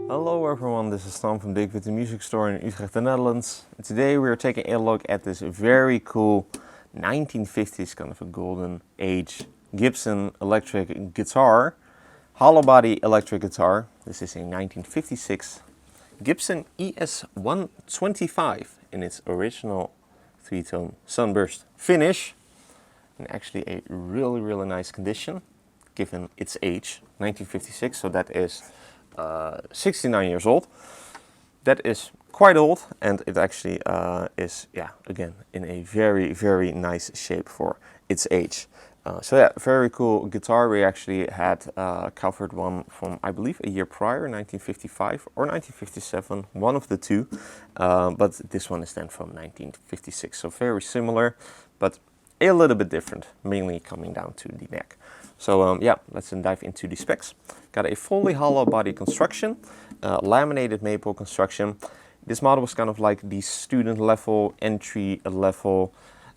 Hello everyone, this is Tom from Dirk Witte Music Store in Utrecht, the Netherlands. And today we are taking a look at this very cool 1950s kind of a golden age Gibson electric guitar, hollow body electric guitar. This is a 1956 Gibson ES125 in its original three-tone sunburst finish, and actually a really nice condition given its age, 1956, so that is 69 years old. That is quite old, and it actually is, yeah, again, in a very nice shape for its age. So yeah, very cool guitar. We actually had covered one from, I believe, a year prior, 1955 or 1957, one of the two. But this one is then from 1956, so very similar, but a little bit different, mainly coming down to the neck. So yeah, let's then dive into the specs. Got a fully hollow body construction, laminated maple construction. This model was kind of like the student level, entry level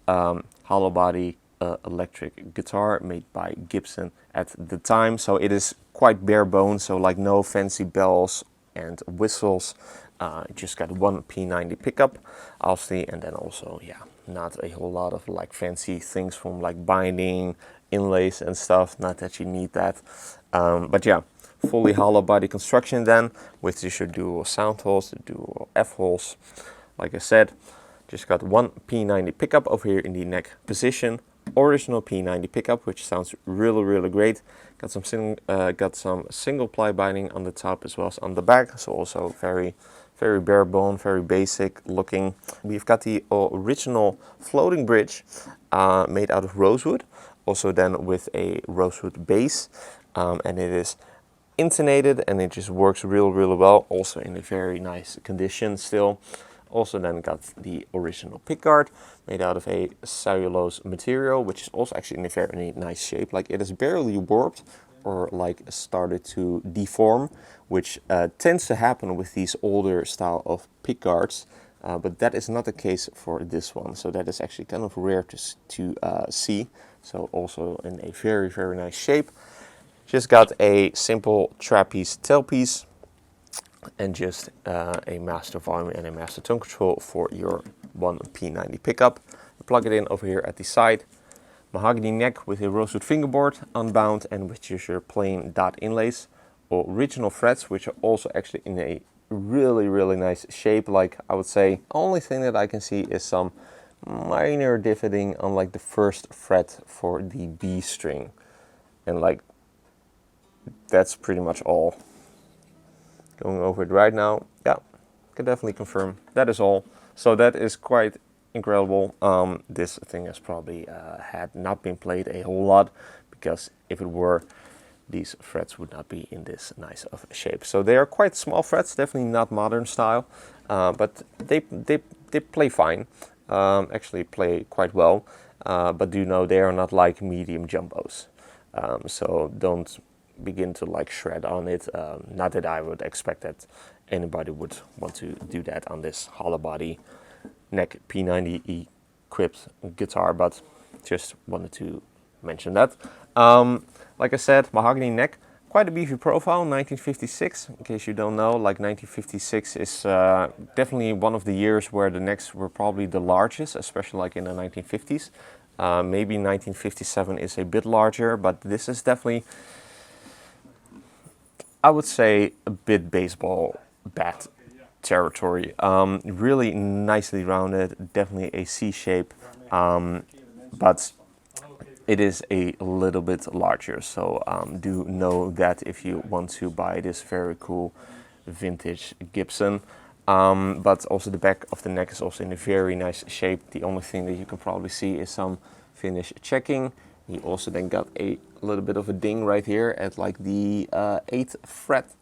hollow body electric guitar made by Gibson at the time. So it is quite bare bones, so like no fancy bells and whistles. Just got one P90 pickup, obviously, and then also, yeah, not a whole lot of like fancy things from like binding, inlays and stuff. Not that you need that, but yeah, fully hollow body construction then with your dual sound holes, the dual F holes. Like I said, just got one P90 pickup over here in the neck position. Original P90 pickup, which sounds really great. Got some single ply binding on the top as well as on the back, so also very bare bone, very basic looking. We've got the original floating bridge made out of rosewood, also then with a rosewood base, and it is intonated and it just works really well, also in a very nice condition still. Also then got the original pickguard made out of a cellulose material, which is also actually in a very nice shape. Like, it is barely warped or like started to deform, which tends to happen with these older style of pickguards, but that is not the case for this one. So that is actually kind of rare to see. So also in a very nice shape. Just got a simple trapeze tailpiece, and just a master volume and a master tone control for your one P90 pickup. You plug it in over here at the side. Mahogany neck with a rosewood fingerboard, unbound, and with just your plain dot inlays. Original frets, which are also actually in a really nice shape. Like, I would say, only thing that I can see is some minor divoting on like the first fret for the B string, and like that's pretty much all. Going over it right now, yeah, can definitely confirm that is all. So that is quite incredible. This thing has probably had not been played a whole lot, because if it were, these frets would not be in this nice of a shape. So they are quite small frets, definitely not modern style, but they play fine. Actually play quite well, but do know they are not like medium jumbos. So don't begin to like shred on it. Not that I would expect that anybody would want to do that on this hollow body neck P90 equipped guitar, but just wanted to mention that. Like I said, mahogany neck, quite a beefy profile, 1956. In case you don't know, like 1956 is definitely one of the years where the necks were probably the largest, especially like in the 1950s. Maybe 1957 is a bit larger, but this is definitely, I would say, a bit baseball bat territory. Really nicely rounded, definitely a C shape, but it is a little bit larger. So do know that if you want to buy this very cool vintage Gibson. But also the back of the neck is also in a very nice shape. The only thing that you can probably see is some finish checking. You also then got a little bit of a ding right here at like the 8th fret,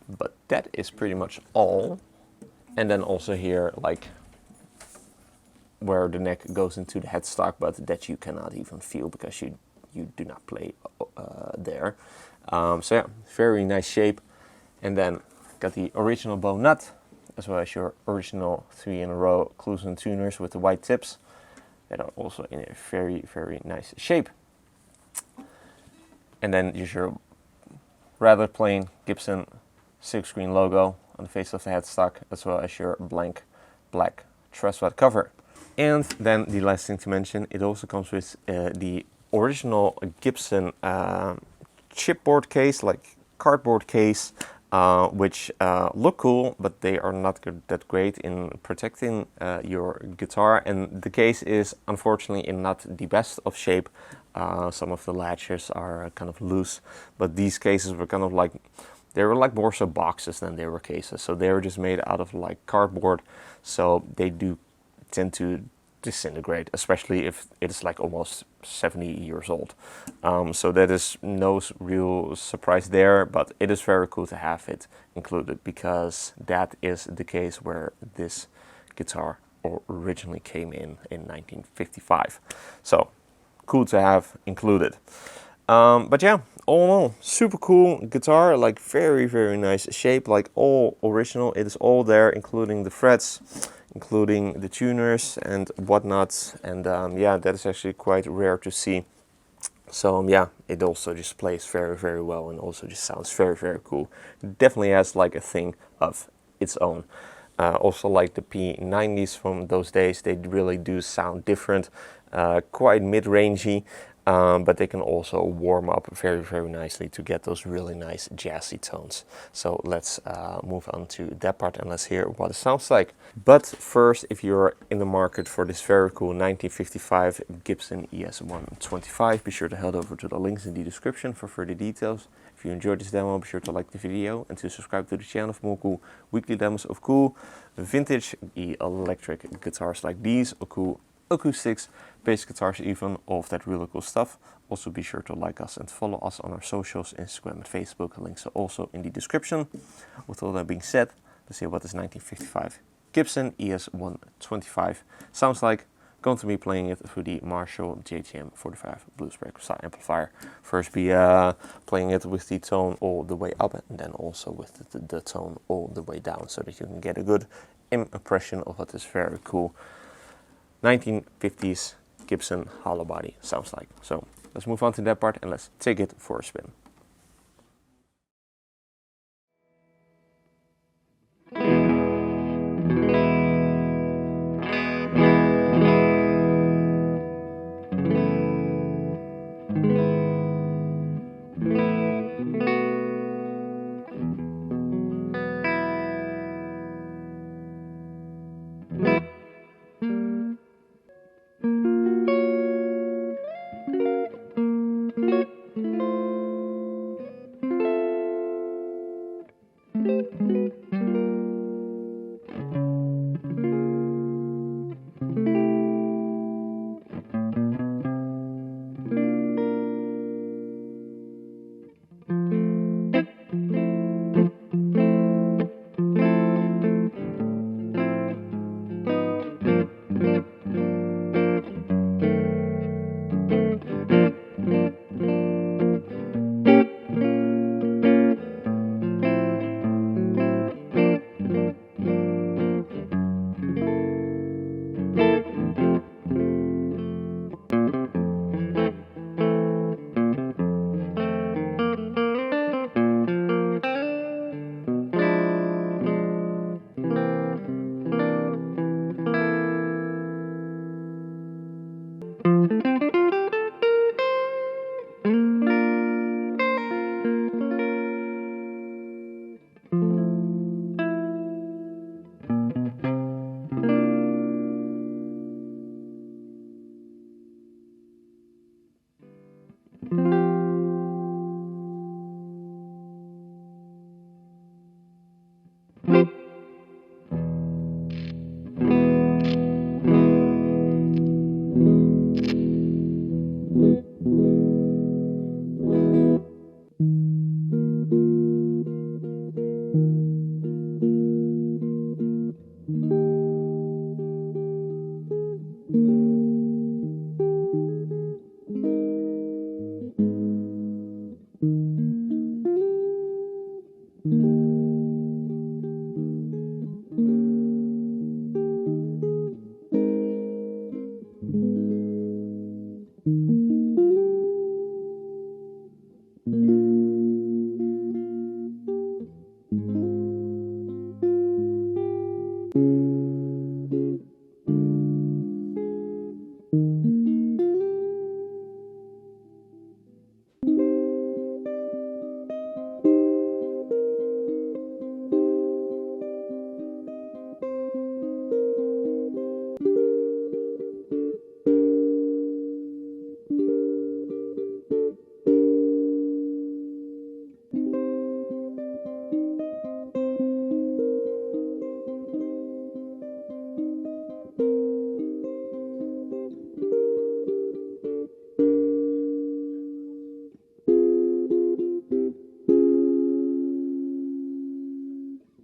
but that is pretty much all. And then also here, like where the neck goes into the headstock, but that you cannot even feel because you do not play there. So yeah, very nice shape. And then got the original bow nut, as well as your original 3-in-a-row Clusen tuners with the white tips that are also in a very nice shape. And then just your rather plain Gibson silkscreen logo on the face of the headstock, as well as your blank black truss rod cover. And then the last thing to mention, it also comes with the original Gibson chipboard case, like cardboard case, which look cool, but they are not that great in protecting your guitar. And the case is unfortunately in not the best of shape. Some of the latches are kind of loose, but these cases were kind of like, they were like more so boxes than they were cases. So they were just made out of like cardboard, so they do tend to disintegrate, especially if it's like almost 70 years old. So that is no real surprise there, but it is very cool to have it included, because that is the case where this guitar originally came in 1955. So cool to have included. But yeah, all in all, super cool guitar, like very nice shape, like all original. It is all there, including the frets, including the tuners and whatnot. And yeah, that is actually quite rare to see. So yeah, it also just plays very well, and also just sounds very cool. It definitely has like a thing of its own. Also like the P90s from those days, they really do sound different, quite mid-rangey. But they can also warm up very nicely to get those really nice jazzy tones. So let's move on to that part and let's hear what it sounds like. But first, if you're in the market for this very cool 1955 Gibson ES125, be sure to head over to the links in the description for further details. If you enjoyed this demo, be sure to like the video and to subscribe to the channel for more cool weekly demos of cool vintage electric guitars like these, or cool acoustics, bass guitars even, all of that really cool stuff. Also be sure to like us and follow us on our socials, Instagram and Facebook. Links are also in the description. With all that being said, let's see what this 1955 Gibson ES125 sounds like. Going to be playing it through the Marshall JTM 45 Bluesbreaker style amplifier. First be playing it with the tone all the way up, and then also with the tone all the way down, so that you can get a good impression of what this very cool 1950s Gibson hollow body sounds like. So let's move on to that part and let's take it for a spin.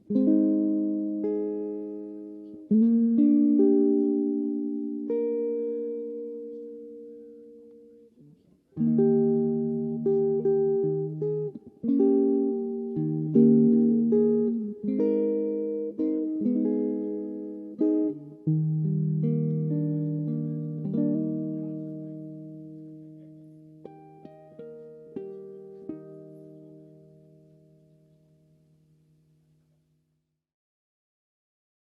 you.